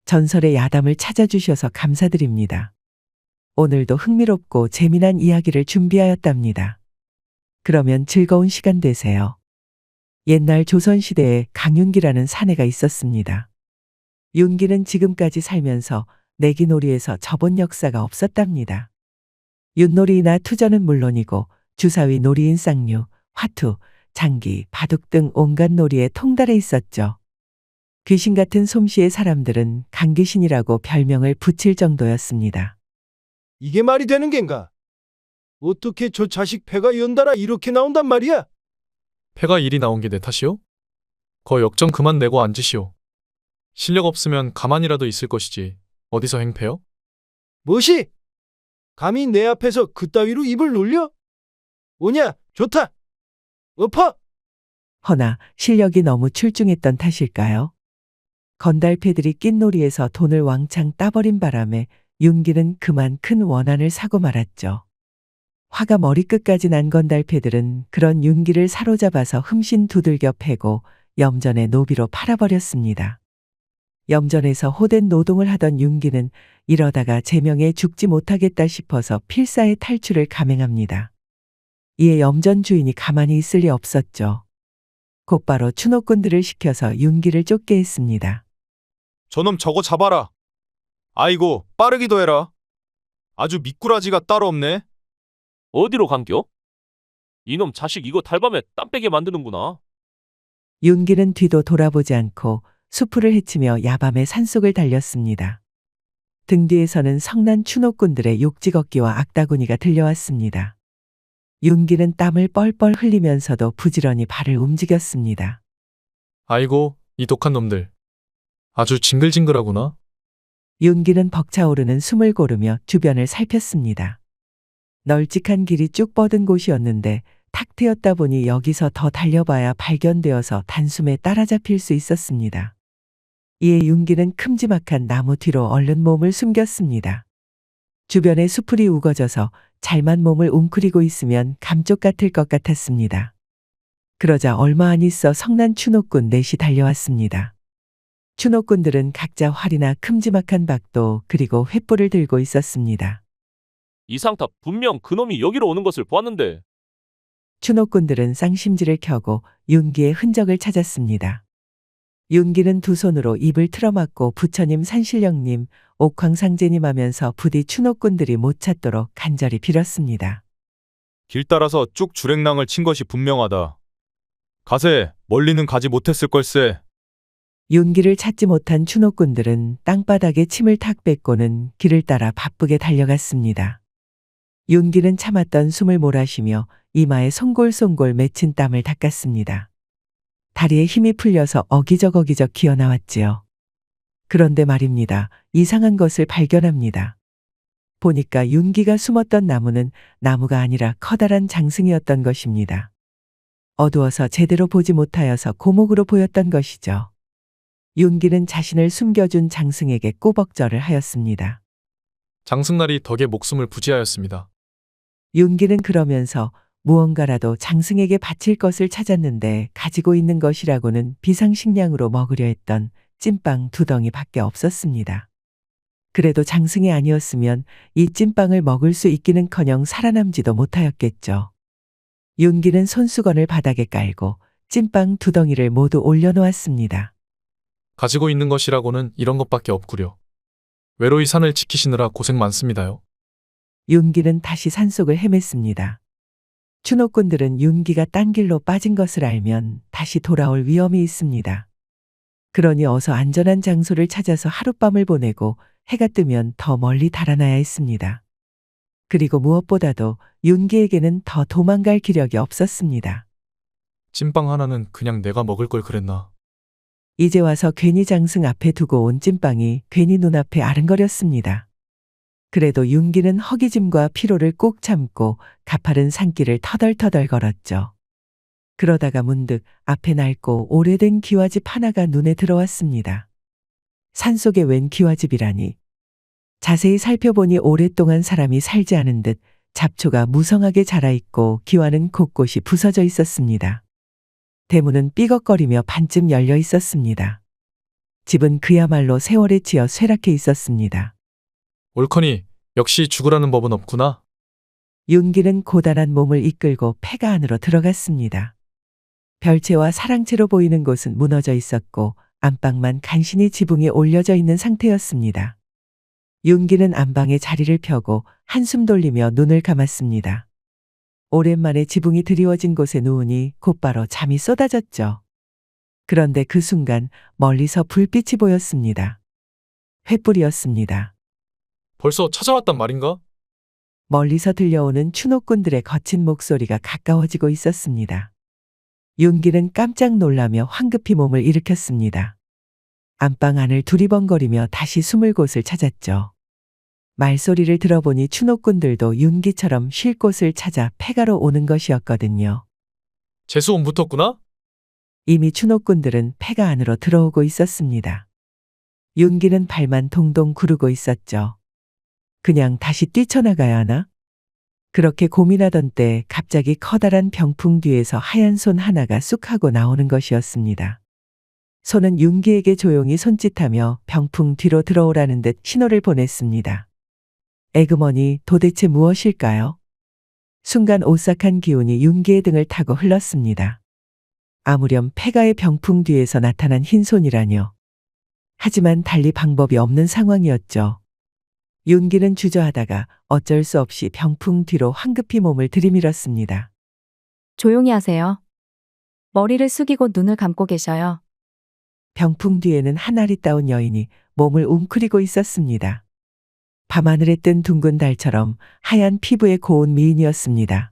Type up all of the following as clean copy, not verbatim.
전설의 야담을 찾아주셔서 감사드립니다. 오늘도 흥미롭고 재미난 이야기를 준비하였답니다. 그러면 즐거운 시간 되세요. 옛날 조선시대에 강윤기라는 사내가 있었습니다. 윤기는 지금까지 살면서 내기놀이에서 져본 역사가 없었답니다. 윷놀이나 투전은 물론이고 주사위 놀이인 쌍류, 화투, 장기, 바둑 등 온갖 놀이에 통달해 있었죠. 귀신 같은 솜씨의 사람들은 강귀신이라고 별명을 붙일 정도였습니다. 이게 말이 되는 겐가? 어떻게 저 자식 패가 연달아 이렇게 나온단 말이야? 패가 일이 나온 게 내 탓이오? 거 역정 그만 내고 앉으시오. 실력 없으면 가만히라도 있을 것이지 어디서 행패요? 뭐시? 감히 내 앞에서 그따위로 입을 놀려? 오냐, 좋다. 엎어! 허나 실력이 너무 출중했던 탓일까요? 건달패들이 낀놀이에서 돈을 왕창 따버린 바람에 윤기는 그만 큰 원한을 사고 말았죠. 화가 머리끝까지 난 건달패들은 그런 윤기를 사로잡아서 흠신 두들겨 패고 염전의 노비로 팔아버렸습니다. 염전에서 호된 노동을 하던 윤기는 이러다가 제명에 죽지 못하겠다 싶어서 필사의 탈출을 감행합니다. 이에 염전 주인이 가만히 있을 리 없었죠. 곧바로 추노꾼들을 시켜서 윤기를 쫓게 했습니다. 저놈 저거 잡아라. 아이고, 빠르기도 해라. 아주 미꾸라지가 따로 없네. 어디로 간겨? 이놈 자식 이거 달밤에 땀 빼게 만드는구나. 윤기는 뒤도 돌아보지 않고 수풀을 헤치며 야밤의 산속을 달렸습니다. 등 뒤에서는 성난 추노꾼들의 욕지걷기와 악다구니가 들려왔습니다. 윤기는 땀을 뻘뻘 흘리면서도 부지런히 발을 움직였습니다. 아이고, 이 독한 놈들. 아주 징글징글하구나. 윤기는 벅차오르는 숨을 고르며 주변을 살폈습니다. 널찍한 길이 쭉 뻗은 곳이었는데 탁 트였다 보니 여기서 더 달려봐야 발견되어서 단숨에 따라잡힐 수 있었습니다. 이에 윤기는 큼지막한 나무 뒤로 얼른 몸을 숨겼습니다. 주변에 수풀이 우거져서 잘만 몸을 웅크리고 있으면 감쪽 같을 것 같았습니다. 그러자 얼마 안 있어 성난 추노꾼 넷이 달려왔습니다. 추노꾼들은 각자 활이나 큼지막한 박도 그리고 횃불을 들고 있었습니다. 이상탑 분명 그놈이 여기로 오는 것을 보았는데. 추노꾼들은 쌍심지를 켜고 윤기의 흔적을 찾았습니다. 윤기는 두 손으로 입을 틀어막고 부처님 산신령님, 옥황상제님 하면서 부디 추노꾼들이 못 찾도록 간절히 빌었습니다. 길 따라서 쭉 주랭랑을 친 것이 분명하다. 가세, 멀리는 가지 못했을 걸세. 윤기를 찾지 못한 추노꾼들은 땅바닥에 침을 탁 뱉고는 길을 따라 바쁘게 달려갔습니다. 윤기는 참았던 숨을 몰아쉬며 이마에 송골송골 맺힌 땀을 닦았습니다. 다리에 힘이 풀려서 어기적어기적 기어나왔지요. 그런데 말입니다. 이상한 것을 발견합니다. 보니까 윤기가 숨었던 나무는 나무가 아니라 커다란 장승이었던 것입니다. 어두워서 제대로 보지 못하여서 고목으로 보였던 것이죠. 윤기는 자신을 숨겨준 장승에게 꾸벅절을 하였습니다. 장승날이 덕에 목숨을 부지하였습니다. 윤기는 그러면서 무언가라도 장승에게 바칠 것을 찾았는데 가지고 있는 것이라고는 비상식량으로 먹으려 했던 찐빵 2덩이밖에 없었습니다. 그래도 장승이 아니었으면 이 찐빵을 먹을 수 있기는커녕 살아남지도 못하였겠죠. 윤기는 손수건을 바닥에 깔고 찐빵 2덩이를 모두 올려놓았습니다. 가지고 있는 것이라고는 이런 것밖에 없구려. 외로이 산을 지키시느라 고생 많습니다요. 윤기는 다시 산속을 헤맸습니다. 추노꾼들은 윤기가 딴 길로 빠진 것을 알면 다시 돌아올 위험이 있습니다. 그러니 어서 안전한 장소를 찾아서 하룻밤을 보내고 해가 뜨면 더 멀리 달아나야 했습니다. 그리고 무엇보다도 윤기에게는 더 도망갈 기력이 없었습니다. 찐빵 하나는 그냥 내가 먹을 걸 그랬나. 이제 와서 괜히 장승 앞에 두고 온 찐빵이 괜히 눈앞에 아른거렸습니다. 그래도 윤기는 허기짐과 피로를 꼭 참고 가파른 산길을 터덜터덜 걸었죠. 그러다가 문득 앞에 낡고 오래된 기와집 하나가 눈에 들어왔습니다. 산속에 웬 기와집이라니. 자세히 살펴보니 오랫동안 사람이 살지 않은 듯 잡초가 무성하게 자라있고 기와는 곳곳이 부서져 있었습니다. 대문은 삐걱거리며 반쯤 열려 있었습니다. 집은 그야말로 세월에 치여 쇠락해 있었습니다. 옳거니 역시 죽으라는 법은 없구나. 윤기는 고단한 몸을 이끌고 폐가 안으로 들어갔습니다. 별채와 사랑채로 보이는 곳은 무너져 있었고 안방만 간신히 지붕에 올려져 있는 상태였습니다. 윤기는 안방에 자리를 펴고 한숨 돌리며 눈을 감았습니다. 오랜만에 지붕이 드리워진 곳에 누우니 곧바로 잠이 쏟아졌죠. 그런데 그 순간 멀리서 불빛이 보였습니다. 횃불이었습니다. 벌써 찾아왔단 말인가? 멀리서 들려오는 추노꾼들의 거친 목소리가 가까워지고 있었습니다. 윤기는 깜짝 놀라며 황급히 몸을 일으켰습니다. 안방 안을 두리번거리며 다시 숨을 곳을 찾았죠. 말소리를 들어보니 추노꾼들도 윤기처럼 쉴 곳을 찾아 폐가로 오는 것이었거든요. 재수온 붙었구나? 이미 추노꾼들은 폐가 안으로 들어오고 있었습니다. 윤기는 발만 동동 구르고 있었죠. 그냥 다시 뛰쳐나가야 하나? 그렇게 고민하던 때 갑자기 커다란 병풍 뒤에서 하얀 손 하나가 쑥 하고 나오는 것이었습니다. 손은 윤기에게 조용히 손짓하며 병풍 뒤로 들어오라는 듯 신호를 보냈습니다. 에그머니 도대체 무엇일까요? 순간 오싹한 기운이 윤기의 등을 타고 흘렀습니다. 아무렴 폐가의 병풍 뒤에서 나타난 흰손이라뇨. 하지만 달리 방법이 없는 상황이었죠. 윤기는 주저하다가 어쩔 수 없이 병풍 뒤로 황급히 몸을 들이밀었습니다. 조용히 하세요. 머리를 숙이고 눈을 감고 계셔요. 병풍 뒤에는 한 아리따운 여인이 몸을 웅크리고 있었습니다. 밤하늘에 뜬 둥근 달처럼 하얀 피부의 고운 미인이었습니다.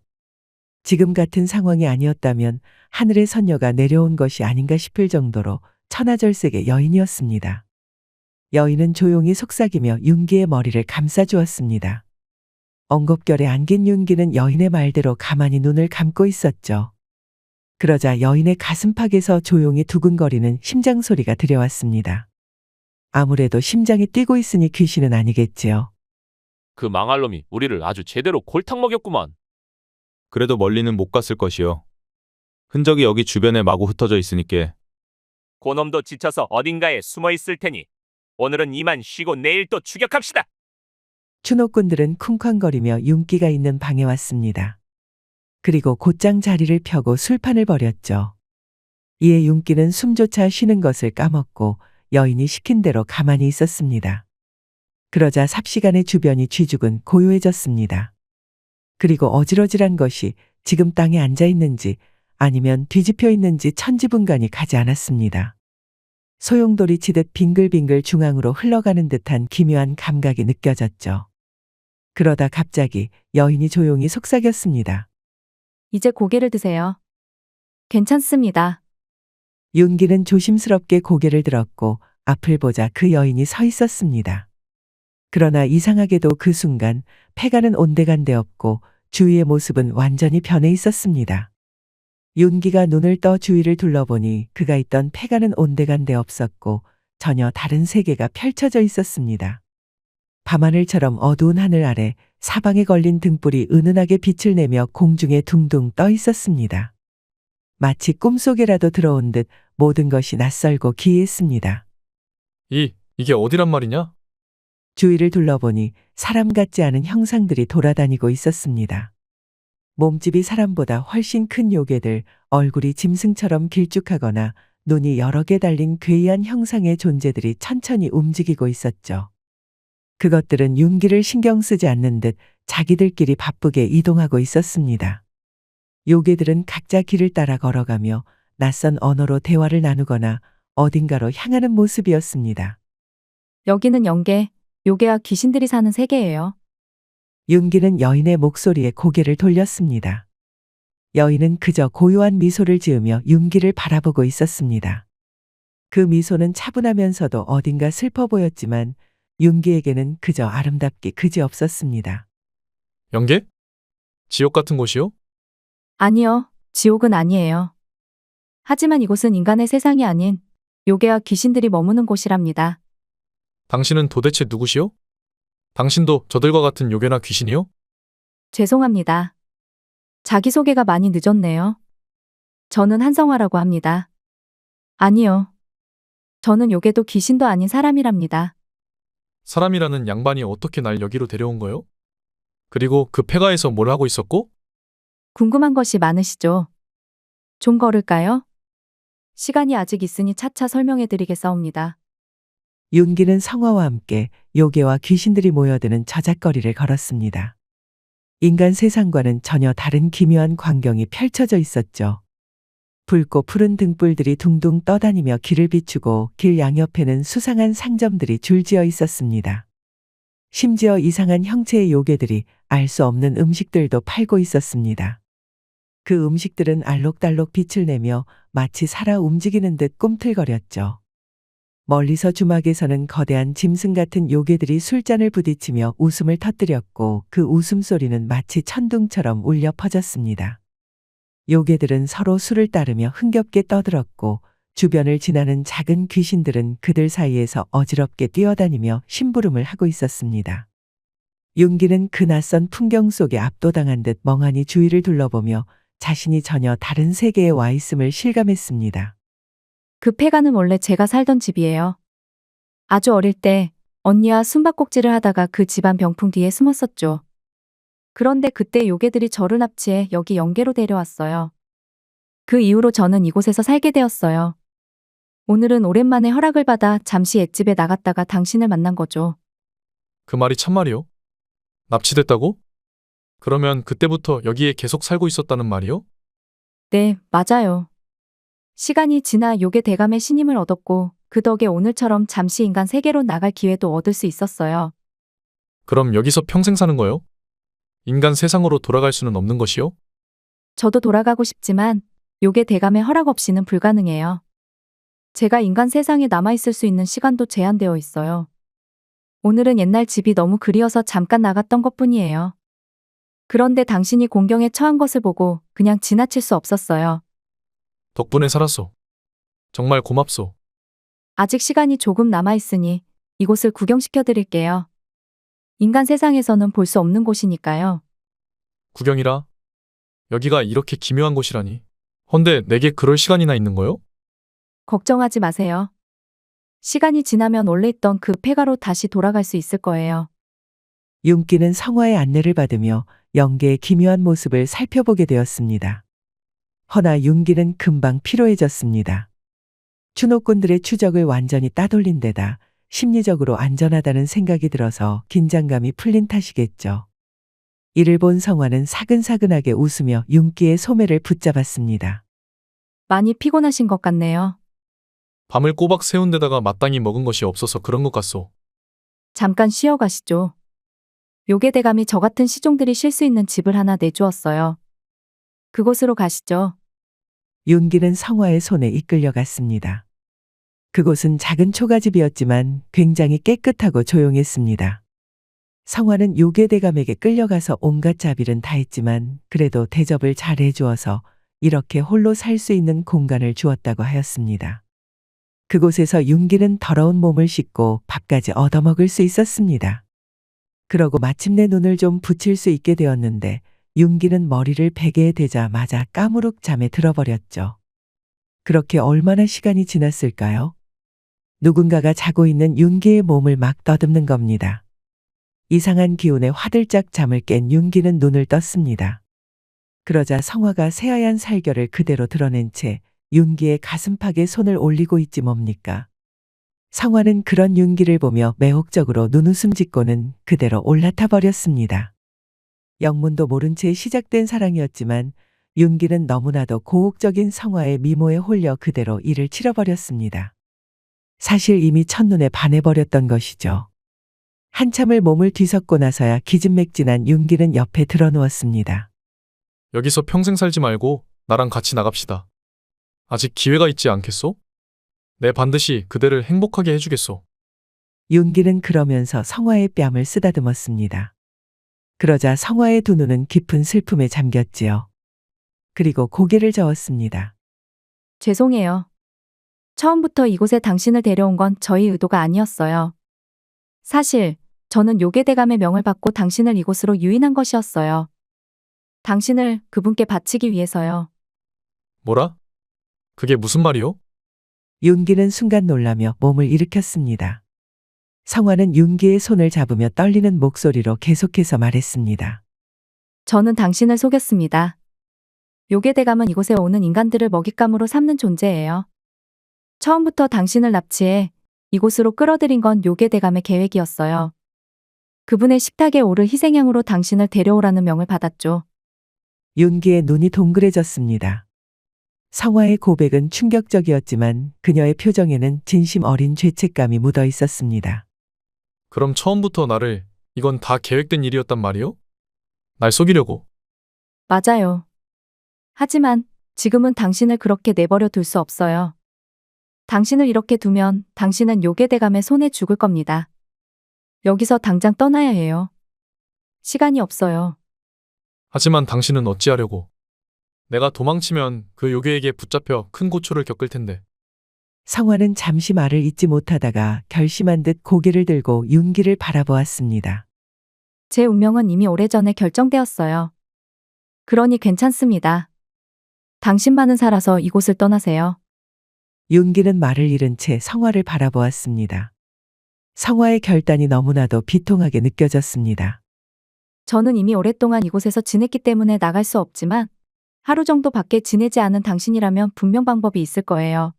지금 같은 상황이 아니었다면 하늘의 선녀가 내려온 것이 아닌가 싶을 정도로 천하절색의 여인이었습니다. 여인은 조용히 속삭이며 윤기의 머리를 감싸주었습니다. 엉겁결에 안긴 윤기는 여인의 말대로 가만히 눈을 감고 있었죠. 그러자 여인의 가슴팍에서 조용히 두근거리는 심장 소리가 들려왔습니다. 아무래도 심장이 뛰고 있으니 귀신은 아니겠지요. 그 망할 놈이 우리를 아주 제대로 골탕 먹였구만. 그래도 멀리는 못 갔을 것이요. 흔적이 여기 주변에 마구 흩어져 있으니께. 고놈도 지쳐서 어딘가에 숨어 있을 테니 오늘은 이만 쉬고 내일 또 추격합시다. 추노꾼들은 쿵쾅거리며 윤기가 있는 방에 왔습니다. 그리고 곧장 자리를 펴고 술판을 벌였죠. 이에 윤기는 숨조차 쉬는 것을 까먹고 여인이 시킨 대로 가만히 있었습니다. 그러자 삽시간에 주변이 쥐죽은 고요해졌습니다. 그리고 어지러질한 것이 지금 땅에 앉아 있는지 아니면 뒤집혀 있는지 천지분간이 가지 않았습니다. 소용돌이 치듯 빙글빙글 중앙으로 흘러가는 듯한 기묘한 감각이 느껴졌죠. 그러다 갑자기 여인이 조용히 속삭였습니다. 이제 고개를 드세요. 괜찮습니다. 윤기는 조심스럽게 고개를 들었고 앞을 보자 그 여인이 서 있었습니다. 그러나 이상하게도 그 순간 폐가는 온데간데 없고 주위의 모습은 완전히 변해 있었습니다. 윤기가 눈을 떠 주위를 둘러보니 그가 있던 폐가는 온데간데 없었고 전혀 다른 세계가 펼쳐져 있었습니다. 밤하늘처럼 어두운 하늘 아래 사방에 걸린 등불이 은은하게 빛을 내며 공중에 둥둥 떠 있었습니다. 마치 꿈속에라도 들어온 듯 모든 것이 낯설고 기이했습니다. 이게 어디란 말이냐? 주위를 둘러보니 사람 같지 않은 형상들이 돌아다니고 있었습니다. 몸집이 사람보다 훨씬 큰 요괴들, 얼굴이 짐승처럼 길쭉하거나 눈이 여러 개 달린 괴이한 형상의 존재들이 천천히 움직이고 있었죠. 그것들은 윤기를 신경 쓰지 않는 듯 자기들끼리 바쁘게 이동하고 있었습니다. 요괴들은 각자 길을 따라 걸어가며 낯선 언어로 대화를 나누거나 어딘가로 향하는 모습이었습니다. 여기는 영계, 요괴와 귀신들이 사는 세계예요. 윤기는 여인의 목소리에 고개를 돌렸습니다. 여인은 그저 고요한 미소를 지으며 윤기를 바라보고 있었습니다. 그 미소는 차분하면서도 어딘가 슬퍼 보였지만 윤기에게는 그저 아름답기 그지없었습니다. 영계? 지옥 같은 곳이요? 아니요, 지옥은 아니에요. 하지만 이곳은 인간의 세상이 아닌 요괴와 귀신들이 머무는 곳이랍니다. 당신은 도대체 누구시오? 당신도 저들과 같은 요괴나 귀신이요? 죄송합니다. 자기소개가 많이 늦었네요. 저는 한성화라고 합니다. 아니요. 저는 요괴도 귀신도 아닌 사람이랍니다. 사람이라는 양반이 어떻게 날 여기로 데려온 거요? 그리고 그 폐가에서 뭘 하고 있었고? 궁금한 것이 많으시죠? 좀 걸을까요? 시간이 아직 있으니 차차 설명해 드리겠사옵니다. 윤기는 성화와 함께 요괴와 귀신들이 모여드는 저작거리를 걸었습니다. 인간 세상과는 전혀 다른 기묘한 광경이 펼쳐져 있었죠. 붉고 푸른 등불들이 둥둥 떠다니며 길을 비추고 길 양옆에는 수상한 상점들이 줄지어 있었습니다. 심지어 이상한 형체의 요괴들이 알 수 없는 음식들도 팔고 있었습니다. 그 음식들은 알록달록 빛을 내며 마치 살아 움직이는 듯 꿈틀거렸죠. 멀리서 주막에서는 거대한 짐승 같은 요괴들이 술잔을 부딪히며 웃음을 터뜨렸고 그 웃음소리는 마치 천둥처럼 울려 퍼졌습니다. 요괴들은 서로 술을 따르며 흥겹게 떠들었고 주변을 지나는 작은 귀신들은 그들 사이에서 어지럽게 뛰어다니며 심부름을 하고 있었습니다. 윤기는 그 낯선 풍경 속에 압도당한 듯 멍하니 주위를 둘러보며 자신이 전혀 다른 세계에 와 있음을 실감했습니다. 그 폐가는 원래 제가 살던 집이에요. 아주 어릴 때 언니와 숨바꼭질을 하다가 그 집안 병풍 뒤에 숨었었죠. 그런데 그때 요괴들이 저를 납치해 여기 영계로 데려왔어요. 그 이후로 저는 이곳에서 살게 되었어요. 오늘은 오랜만에 허락을 받아 잠시 앳집에 나갔다가 당신을 만난 거죠. 그 말이 참말이요? 납치됐다고? 그러면 그때부터 여기에 계속 살고 있었다는 말이요? 네, 맞아요. 시간이 지나 요괴 대감의 신임을 얻었고 그 덕에 오늘처럼 잠시 인간 세계로 나갈 기회도 얻을 수 있었어요. 그럼 여기서 평생 사는 거요? 인간 세상으로 돌아갈 수는 없는 것이요? 저도 돌아가고 싶지만 요괴 대감의 허락 없이는 불가능해요. 제가 인간 세상에 남아있을 수 있는 시간도 제한되어 있어요. 오늘은 옛날 집이 너무 그리워서 잠깐 나갔던 것뿐이에요. 그런데 당신이 공경에 처한 것을 보고 그냥 지나칠 수 없었어요. 덕분에 살았소. 정말 고맙소. 아직 시간이 조금 남아있으니 이곳을 구경시켜 드릴게요. 인간 세상에서는 볼 수 없는 곳이니까요. 구경이라? 여기가 이렇게 기묘한 곳이라니. 헌데 내게 그럴 시간이나 있는 거요? 걱정하지 마세요. 시간이 지나면 원래 있던 그 폐가로 다시 돌아갈 수 있을 거예요. 윤기는 성화의 안내를 받으며 영계의 기묘한 모습을 살펴보게 되었습니다. 허나 윤기는 금방 피로해졌습니다. 추노꾼들의 추적을 완전히 따돌린 데다 심리적으로 안전하다는 생각이 들어서 긴장감이 풀린 탓이겠죠. 이를 본 성화는 사근사근하게 웃으며 윤기의 소매를 붙잡았습니다. 많이 피곤하신 것 같네요. 밤을 꼬박 새운 데다가 마땅히 먹은 것이 없어서 그런 것 같소. 잠깐 쉬어 가시죠. 요괴 대감이 저 같은 시종들이 쉴 수 있는 집을 하나 내주었어요. 그곳으로 가시죠. 윤기는 성화의 손에 이끌려갔습니다. 그곳은 작은 초가집이었지만 굉장히 깨끗하고 조용했습니다. 성화는 요괴 대감에게 끌려가서 온갖 자비는 다 했지만 그래도 대접을 잘 해주어서 이렇게 홀로 살 수 있는 공간을 주었다고 하였습니다. 그곳에서 윤기는 더러운 몸을 씻고 밥까지 얻어먹을 수 있었습니다. 그러고 마침내 눈을 좀 붙일 수 있게 되었는데 윤기는 머리를 베개에 대자마자 까무룩 잠에 들어버렸죠. 그렇게 얼마나 시간이 지났을까요? 누군가가 자고 있는 윤기의 몸을 막 더듬는 겁니다. 이상한 기운에 화들짝 잠을 깬 윤기는 눈을 떴습니다. 그러자 성화가 새하얀 살결을 그대로 드러낸 채 윤기의 가슴팍에 손을 올리고 있지 뭡니까? 성화는 그런 윤기를 보며 매혹적으로 눈웃음 짓고는 그대로 올라타 버렸습니다. 영문도 모른 채 시작된 사랑이었지만 윤기는 너무나도 고혹적인 성화의 미모에 홀려 그대로 이를 치러버렸습니다. 사실 이미 첫눈에 반해버렸던 것이죠. 한참을 몸을 뒤섞고 나서야 기진맥진한 윤기는 옆에 드러누웠습니다. 여기서 평생 살지 말고 나랑 같이 나갑시다. 아직 기회가 있지 않겠소? 내 반드시 그대를 행복하게 해주겠소. 윤기는 그러면서 성화의 뺨을 쓰다듬었습니다. 그러자 성화의 두 눈은 깊은 슬픔에 잠겼지요. 그리고 고개를 저었습니다. 죄송해요. 처음부터 이곳에 당신을 데려온 건 저희 의도가 아니었어요. 사실 저는 요괴 대감의 명을 받고 당신을 이곳으로 유인한 것이었어요. 당신을 그분께 바치기 위해서요. 뭐라? 그게 무슨 말이요? 윤기는 순간 놀라며 몸을 일으켰습니다. 성화는 윤기의 손을 잡으며 떨리는 목소리로 계속해서 말했습니다. 저는 당신을 속였습니다. 요괴대감은 이곳에 오는 인간들을 먹잇감으로 삼는 존재예요. 처음부터 당신을 납치해 이곳으로 끌어들인 건 요괴대감의 계획이었어요. 그분의 식탁에 오를 희생양으로 당신을 데려오라는 명을 받았죠. 윤기의 눈이 동그래졌습니다. 성화의 고백은 충격적이었지만 그녀의 표정에는 진심 어린 죄책감이 묻어 있었습니다. 그럼 처음부터 이건 다 계획된 일이었단 말이요? 날 속이려고. 맞아요. 하지만 지금은 당신을 그렇게 내버려 둘 수 없어요. 당신을 이렇게 두면 당신은 요괴대감의 손에 죽을 겁니다. 여기서 당장 떠나야 해요. 시간이 없어요. 하지만 당신은 어찌하려고. 내가 도망치면 그 요괴에게 붙잡혀 큰 고초를 겪을 텐데. 성화는 잠시 말을 잇지 못하다가 결심한 듯 고개를 들고 윤기를 바라보았습니다. 제 운명은 이미 오래전에 결정되었어요. 그러니 괜찮습니다. 당신만은 살아서 이곳을 떠나세요. 윤기는 말을 잃은 채 성화를 바라보았습니다. 성화의 결단이 너무나도 비통하게 느껴졌습니다. 저는 이미 오랫동안 이곳에서 지냈기 때문에 나갈 수 없지만 하루 정도 밖에 지내지 않은 당신이라면 분명 방법이 있을 거예요.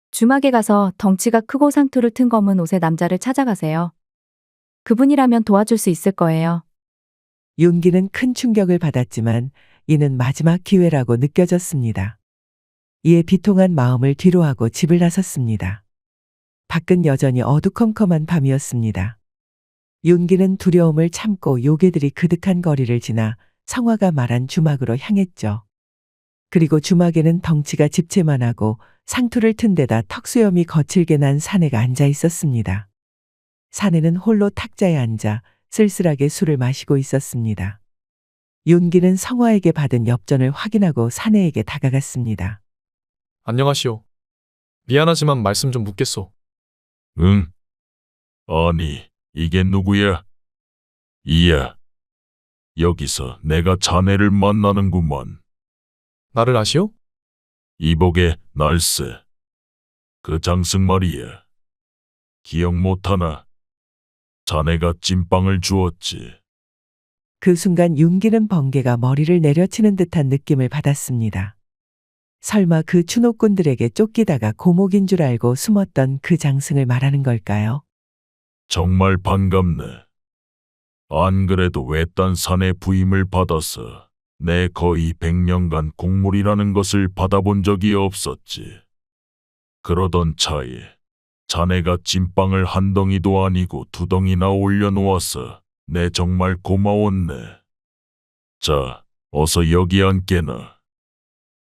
주막에 가서 덩치가 크고 상투를 튼 검은 옷의 남자를 찾아가세요. 그분이라면 도와줄 수 있을 거예요. 윤기는 큰 충격을 받았지만 이는 마지막 기회라고 느껴졌습니다. 이에 비통한 마음을 뒤로하고 집을 나섰습니다. 밖은 여전히 어두컴컴한 밤이었습니다. 윤기는 두려움을 참고 요괴들이 그득한 거리를 지나 성화가 말한 주막으로 향했죠. 그리고 주막에는 덩치가 집채만하고 상투를 튼 데다 턱수염이 거칠게 난 사내가 앉아 있었습니다. 사내는 홀로 탁자에 앉아 쓸쓸하게 술을 마시고 있었습니다. 윤기는 성화에게 받은 엽전을 확인하고 사내에게 다가갔습니다. 안녕하시오. 미안하지만 말씀 좀 묻겠소. 응? 아니, 이게 누구야? 이야. 여기서 내가 자네를 만나는구먼. 나를 아시오? 이복의 날쌔. 그 장승 말이야. 기억 못하나? 자네가 찐빵을 주었지. 그 순간 윤기는 번개가 머리를 내려치는 듯한 느낌을 받았습니다. 설마 그 추노꾼들에게 쫓기다가 고목인 줄 알고 숨었던 그 장승을 말하는 걸까요? 정말 반갑네. 안 그래도 외딴 산의 부임을 받아서 내 거의 100년간 곡물이라는 것을 받아본 적이 없었지. 그러던 차에 자네가 찐빵을 한 덩이도 아니고 2덩이나 올려놓아서 내 정말 고마웠네. 자, 어서 여기 앉게나.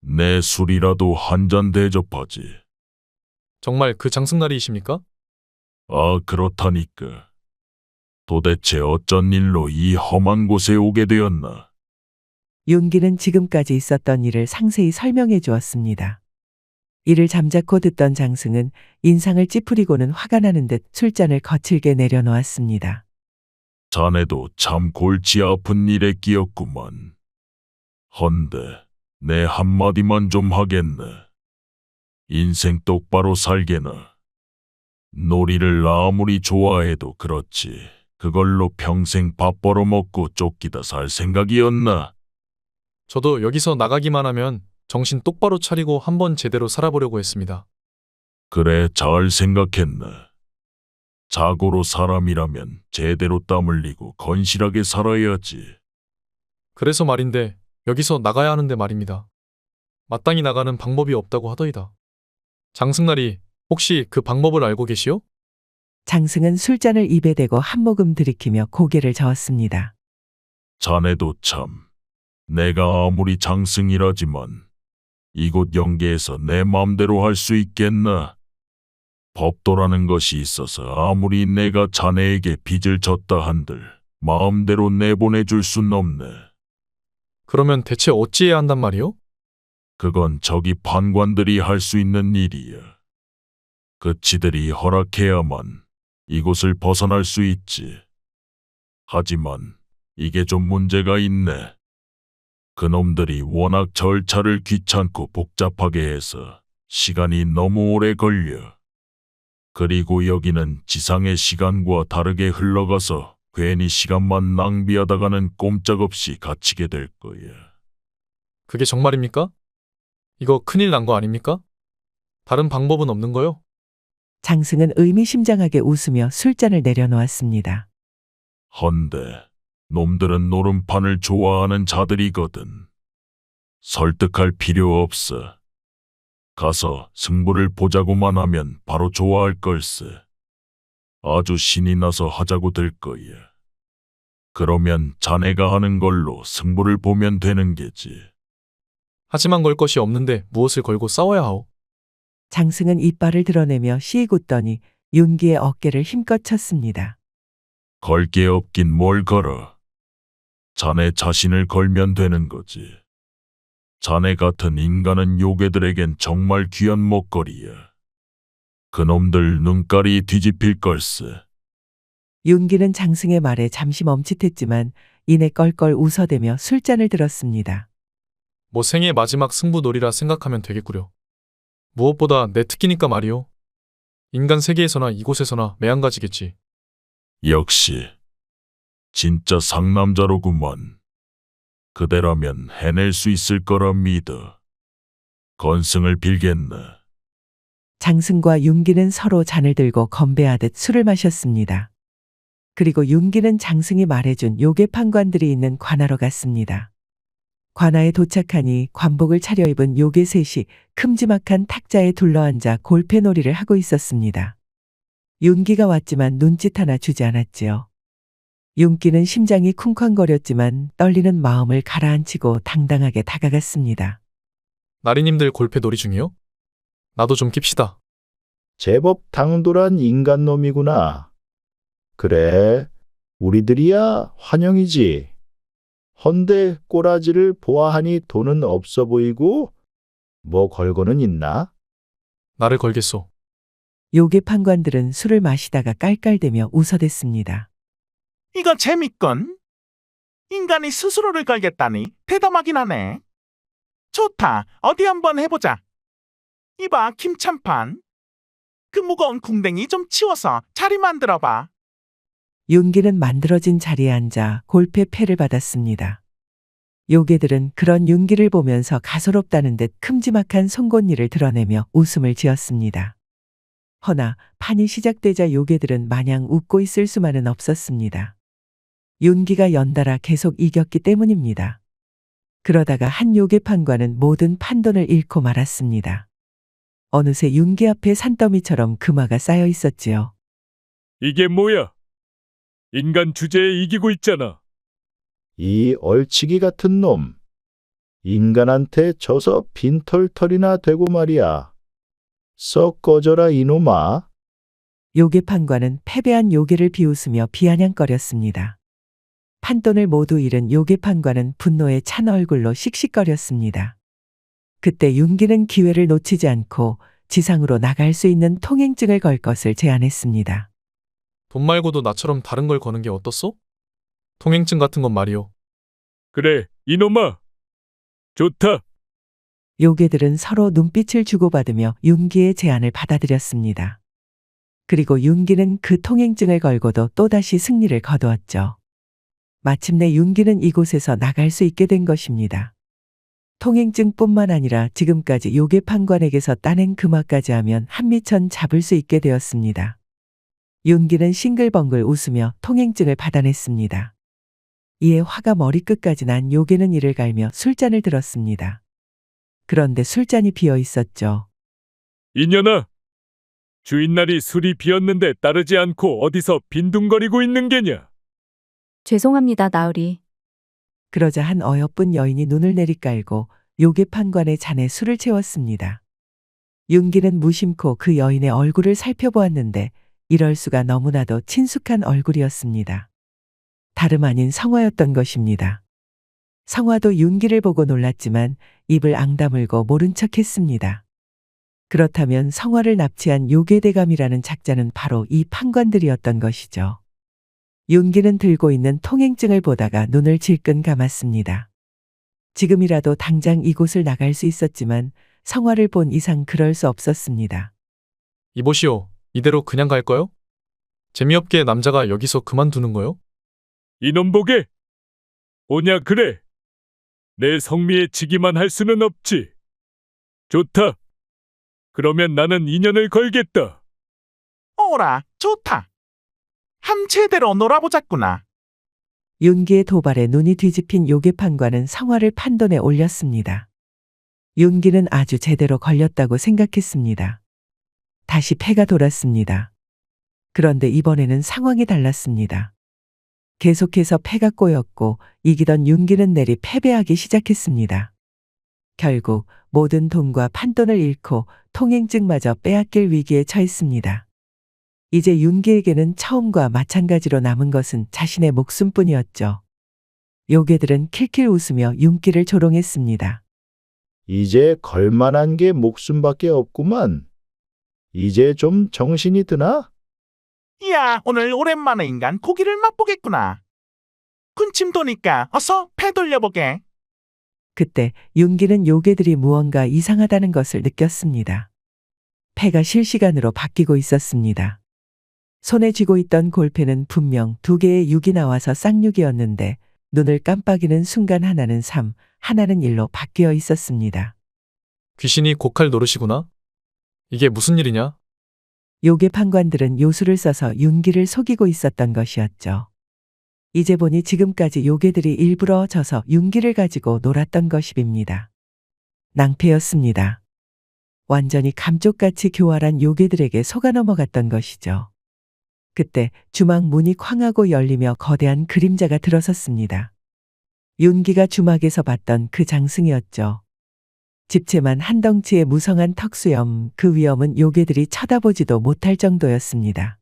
내 술이라도 한 잔 대접하지. 정말 그 장승날이십니까? 아, 그렇다니까. 도대체 어쩐 일로 이 험한 곳에 오게 되었나? 윤기는 지금까지 있었던 일을 상세히 설명해 주었습니다. 이를 잠자코 듣던 장승은 인상을 찌푸리고는 화가 나는 듯 술잔을 거칠게 내려놓았습니다. 자네도 참 골치 아픈 일에 끼었구만. 헌데 내 한마디만 좀 하겠네. 인생 똑바로 살게나. 놀이를 아무리 좋아해도 그렇지. 그걸로 평생 밥 벌어먹고 쫓기다 살 생각이었나? 저도 여기서 나가기만 하면 정신 똑바로 차리고 한번 제대로 살아보려고 했습니다. 그래, 잘 생각했네. 자고로 사람이라면 제대로 땀 흘리고 건실하게 살아야지. 그래서 말인데 여기서 나가야 하는데 말입니다. 마땅히 나가는 방법이 없다고 하더이다. 장승날이 혹시 그 방법을 알고 계시오? 장승은 술잔을 입에 대고 한 모금 들이키며 고개를 저었습니다. 자네도 참. 내가 아무리 장승이라지만 이곳 영계에서 내 마음대로 할 수 있겠나? 법도라는 것이 있어서 아무리 내가 자네에게 빚을 졌다 한들 마음대로 내보내줄 순 없네. 그러면 대체 어찌해야 한단 말이오? 그건 저기 판관들이 할 수 있는 일이야. 그치들이 허락해야만 이곳을 벗어날 수 있지. 하지만 이게 좀 문제가 있네. 그놈들이 워낙 절차를 귀찮고 복잡하게 해서 시간이 너무 오래 걸려. 그리고 여기는 지상의 시간과 다르게 흘러가서 괜히 시간만 낭비하다가는 꼼짝없이 갇히게 될 거야. 그게 정말입니까? 이거 큰일 난 거 아닙니까? 다른 방법은 없는 거요? 장승은 의미심장하게 웃으며 술잔을 내려놓았습니다. 헌데 놈들은 노름판을 좋아하는 자들이거든. 설득할 필요 없어. 가서 승부를 보자고만 하면 바로 좋아할 걸세. 아주 신이 나서 하자고 될 거야. 그러면 자네가 하는 걸로 승부를 보면 되는 게지. 하지만 걸 것이 없는데 무엇을 걸고 싸워야 하오? 장승은 이빨을 드러내며 씩 웃더니 윤기의 어깨를 힘껏 쳤습니다. 걸 게 없긴 뭘 걸어. 자네 자신을 걸면 되는 거지. 자네 같은 인간은 요괴들에겐 정말 귀한 먹거리야. 그놈들 눈깔이 뒤집힐 걸세. 윤기는 장승의 말에 잠시 멈칫했지만 이내 껄껄 웃어대며 술잔을 들었습니다. 뭐 생애 마지막 승부놀이라 생각하면 되겠구려. 무엇보다 내 특기니까 말이오. 인간 세계에서나 이곳에서나 매한가지겠지. 역시 진짜 상남자로구먼. 그대라면 해낼 수 있을 거라 믿어. 건승을 빌겠네. 장승과 윤기는 서로 잔을 들고 건배하듯 술을 마셨습니다. 그리고 윤기는 장승이 말해준 요괴 판관들이 있는 관하로 갔습니다. 관아에 도착하니 관복을 차려입은 요괴 셋이 큼지막한 탁자에 둘러앉아 골패놀이를 하고 있었습니다. 윤기가 왔지만 눈짓 하나 주지 않았지요. 윤기는 심장이 쿵쾅거렸지만 떨리는 마음을 가라앉히고 당당하게 다가갔습니다. 나리님들 골패 놀이 중이요? 나도 좀 낍시다. 제법 당돌한 인간놈이구나. 그래, 우리들이야 환영이지. 헌데 꼬라지를 보아하니 돈은 없어 보이고 뭐 걸고는 있나? 나를 걸겠소. 요괴 판관들은 술을 마시다가 깔깔대며 웃어댔습니다. 이거 재밌건. 인간이 스스로를 걸겠다니 대담하긴 하네. 좋다. 어디 한번 해보자. 이봐, 김찬판. 그 무거운 궁뎅이 좀 치워서 자리 만들어봐. 윤기는 만들어진 자리에 앉아 골패 패를 받았습니다. 요괴들은 그런 윤기를 보면서 가소롭다는 듯 큼지막한 송곳니를 드러내며 웃음을 지었습니다. 허나 판이 시작되자 요괴들은 마냥 웃고 있을 수만은 없었습니다. 윤기가 연달아 계속 이겼기 때문입니다. 그러다가 한 요괴 판관은 모든 판돈을 잃고 말았습니다. 어느새 윤기 앞에 산더미처럼 금화가 쌓여 있었지요. 이게 뭐야? 인간 주제에 이기고 있잖아. 이 얼치기 같은 놈. 인간한테 져서 빈털털이나 되고 말이야. 썩 꺼져라 이놈아. 요괴 판관은 패배한 요괴를 비웃으며 비아냥거렸습니다. 판돈을 모두 잃은 요괴 판관은 분노에 찬 얼굴로 씩씩거렸습니다. 그때 윤기는 기회를 놓치지 않고 지상으로 나갈 수 있는 통행증을 걸 것을 제안했습니다. 돈 말고도 나처럼 다른 걸 거는 게 어떻소? 통행증 같은 건 말이오. 그래, 이놈아. 좋다. 요괴들은 서로 눈빛을 주고받으며 윤기의 제안을 받아들였습니다. 그리고 윤기는 그 통행증을 걸고도 또다시 승리를 거두었죠. 마침내 윤기는 이곳에서 나갈 수 있게 된 것입니다. 통행증뿐만 아니라 지금까지 요괴 판관에게서 따낸 금화까지 하면 한미천 잡을 수 있게 되었습니다. 윤기는 싱글벙글 웃으며 통행증을 받아냈습니다. 이에 화가 머리끝까지 난 요괴는 이를 갈며 술잔을 들었습니다. 그런데 술잔이 비어 있었죠. 이년아. 주인날이 술이 비었는데 따르지 않고 어디서 빈둥거리고 있는 게냐? 죄송합니다, 나으리. 그러자 한 어여쁜 여인이 눈을 내리깔고 요괴 판관의 잔에 술을 채웠습니다. 윤기는 무심코 그 여인의 얼굴을 살펴보았는데 이럴 수가 너무나도 친숙한 얼굴이었습니다. 다름 아닌 성화였던 것입니다. 성화도 윤기를 보고 놀랐지만 입을 앙다물고 모른 척했습니다. 그렇다면 성화를 납치한 요괴대감이라는 작자는 바로 이 판관들이었던 것이죠. 윤기는 들고 있는 통행증을 보다가 눈을 질끈 감았습니다. 지금이라도 당장 이곳을 나갈 수 있었지만 성화를 본 이상 그럴 수 없었습니다. 이보시오. 이대로 그냥 갈까요? 재미없게 남자가 여기서 그만두는 거요? 이놈 보게. 오냐 그래. 내 성미에 지기만 할 수는 없지. 좋다. 그러면 나는 인연을 걸겠다. 오라, 좋다. 함체대로 놀아보자꾸나. 윤기의 도발에 눈이 뒤집힌 요괴판관은 성화를 판돈에 올렸습니다. 윤기는 아주 제대로 걸렸다고 생각했습니다. 다시 패가 돌았습니다. 그런데 이번에는 상황이 달랐습니다. 계속해서 패가 꼬였고 이기던 윤기는 내리 패배하기 시작했습니다. 결국 모든 돈과 판돈을 잃고 통행증마저 빼앗길 위기에 처했습니다. 이제 윤기에게는 처음과 마찬가지로 남은 것은 자신의 목숨뿐이었죠. 요괴들은 킬킬 웃으며 윤기를 조롱했습니다. 이제 걸만한 게 목숨밖에 없구만. 이제 좀 정신이 드나? 이야, 오늘 오랜만에 인간 고기를 맛보겠구나. 군침 도니까 어서 패 돌려보게. 그때 윤기는 요괴들이 무언가 이상하다는 것을 느꼈습니다. 패가 실시간으로 바뀌고 있었습니다. 손에 쥐고 있던 골패는 분명 2개의 6이 나와서 쌍육이었는데 눈을 깜빡이는 순간 하나는 3, 하나는 1로 바뀌어 있었습니다. 귀신이 고칼 노릇이구나? 이게 무슨 일이냐? 요괴 판관들은 요술을 써서 윤기를 속이고 있었던 것이었죠. 이제 보니 지금까지 요괴들이 일부러 져서 윤기를 가지고 놀았던 것입니다. 낭패였습니다. 완전히 감쪽같이 교활한 요괴들에게 속아 넘어갔던 것이죠. 그때 주막 문이 쾅 하고 열리며 거대한 그림자가 들어섰습니다. 윤기가 주막에서 봤던 그 장승이었죠. 집채만 한 덩치의 무성한 턱수염, 그 위엄은 요괴들이 쳐다보지도 못할 정도였습니다.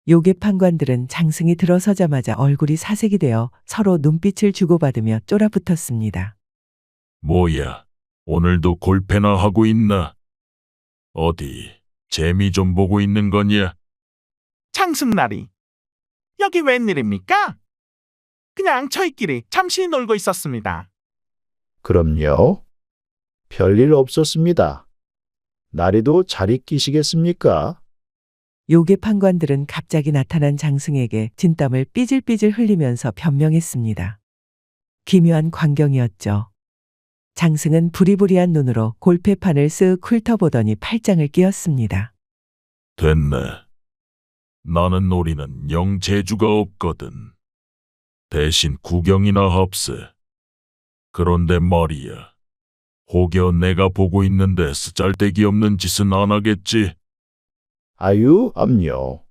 요괴 판관들은 장승이 들어서자마자 얼굴이 사색이 되어 서로 눈빛을 주고받으며 쫄아붙었습니다. 뭐야, 오늘도 골패나 하고 있나? 어디, 재미 좀 보고 있는 거냐? 장승날이. 여기 웬일입니까? 그냥 저희끼리 잠시 놀고 있었습니다. 그럼요. 별일 없었습니다. 나리도 잘 있기시겠습니까? 요괴 판관들은 갑자기 나타난 장승에게 진땀을 삐질삐질 흘리면서 변명했습니다. 기묘한 광경이었죠. 장승은 부리부리한 눈으로 골패판을 쓱 훑어보더니 팔짱을 끼웠습니다. 됐네. 나는 놀이는 영 재주가 없거든. 대신 구경이나 합세. 그런데 말이야. 혹여 내가 보고 있는데 쓰잘데기 없는 짓은 안 하겠지? 아유, 암요.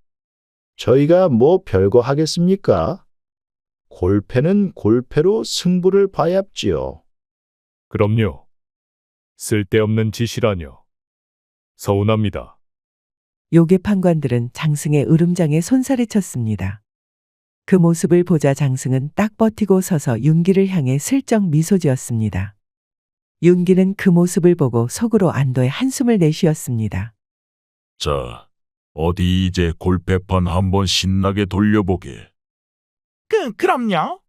저희가 뭐 별거 하겠습니까? 골패는 골패로 승부를 봐야지요. 그럼요. 쓸데없는 짓이라뇨. 서운합니다. 요괴 판관들은 장승의 으름장에 손살을 쳤습니다. 그 모습을 보자 장승은 딱 버티고 서서 윤기를 향해 슬쩍 미소 지었습니다. 윤기는 그 모습을 보고 속으로 안도의 한숨을 내쉬었습니다. 자, 어디 이제 골패판 한번 신나게 돌려보게. 그럼요.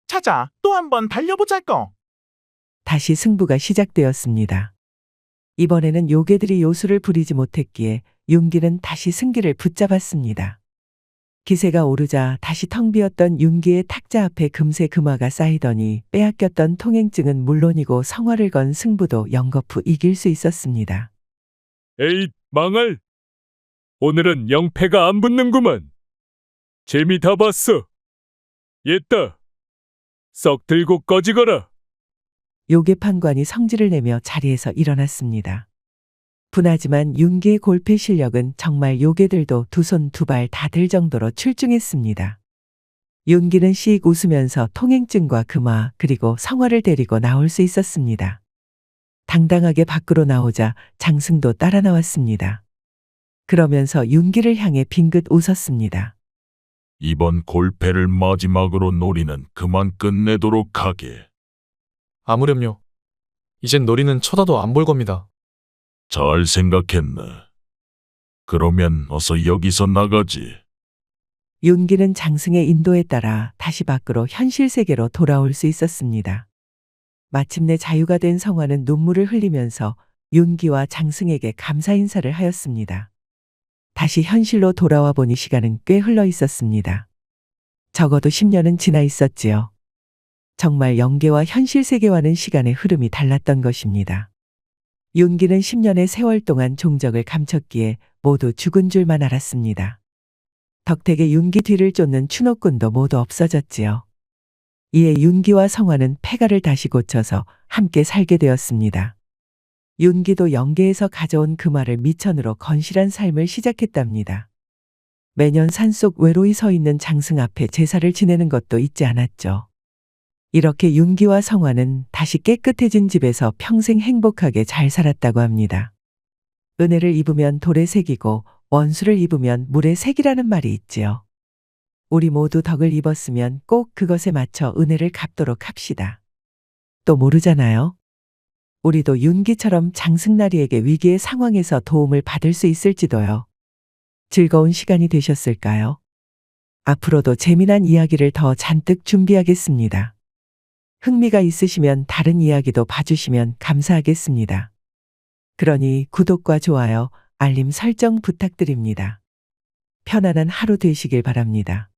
자자, 또 한번 달려보자고. 다시 승부가 시작되었습니다. 이번에는 요괴들이 요술을 부리지 못했기에 윤기는 다시 승기를 붙잡았습니다. 기세가 오르자 다시 텅 비었던 윤기의 탁자 앞에 금세 금화가 쌓이더니 빼앗겼던 통행증은 물론이고 성화를 건 승부도 연거푸 이길 수 있었습니다. 에잇, 망할. 오늘은 영패가 안 붙는구만. 재미 다 봤어. 옛다. 썩 들고 꺼지거라. 요괴 판관이 성질을 내며 자리에서 일어났습니다. 분하지만 윤기의 골패 실력은 정말 요괴들도 두 손 두 발 다 들 정도로 출중했습니다. 윤기는 씩 웃으면서 통행증과 금화 그리고 성화를 데리고 나올 수 있었습니다. 당당하게 밖으로 나오자 장승도 따라 나왔습니다. 그러면서 윤기를 향해 빙긋 웃었습니다. 이번 골패를 마지막으로 놀이는 그만 끝내도록 하게. 아무렴요. 이젠 놀이는 쳐다도 안 볼 겁니다. 잘 생각했네. 그러면 어서 여기서 나가지. 윤기는 장승의 인도에 따라 다시 밖으로 현실 세계로 돌아올 수 있었습니다. 마침내 자유가 된 성화는 눈물을 흘리면서 윤기와 장승에게 감사 인사를 하였습니다. 다시 현실로 돌아와 보니 시간은 꽤 흘러 있었습니다. 적어도 10년은 지나 있었지요. 정말 연계와 현실 세계와는 시간의 흐름이 달랐던 것입니다. 윤기는 10년의 세월 동안 종적을 감췄기에 모두 죽은 줄만 알았습니다. 덕택의 윤기 뒤를 쫓는 추노꾼도 모두 없어졌지요. 이에 윤기와 성화는 폐가를 다시 고쳐서 함께 살게 되었습니다. 윤기도 연계에서 가져온 그 말을 미천으로 건실한 삶을 시작했답니다. 매년 산속 외로이 서 있는 장승 앞에 제사를 지내는 것도 잊지 않았죠. 이렇게 윤기와 성화는 다시 깨끗해진 집에서 평생 행복하게 잘 살았다고 합니다. 은혜를 입으면 돌에 새기고 원수를 입으면 물에 새기라는 말이 있지요. 우리 모두 덕을 입었으면 꼭 그것에 맞춰 은혜를 갚도록 합시다. 또 모르잖아요. 우리도 윤기처럼 장승나리에게 위기의 상황에서 도움을 받을 수 있을지도요. 즐거운 시간이 되셨을까요? 앞으로도 재미난 이야기를 더 잔뜩 준비하겠습니다. 흥미가 있으시면 다른 이야기도 봐주시면 감사하겠습니다. 그러니 구독과 좋아요, 알림 설정 부탁드립니다. 편안한 하루 되시길 바랍니다.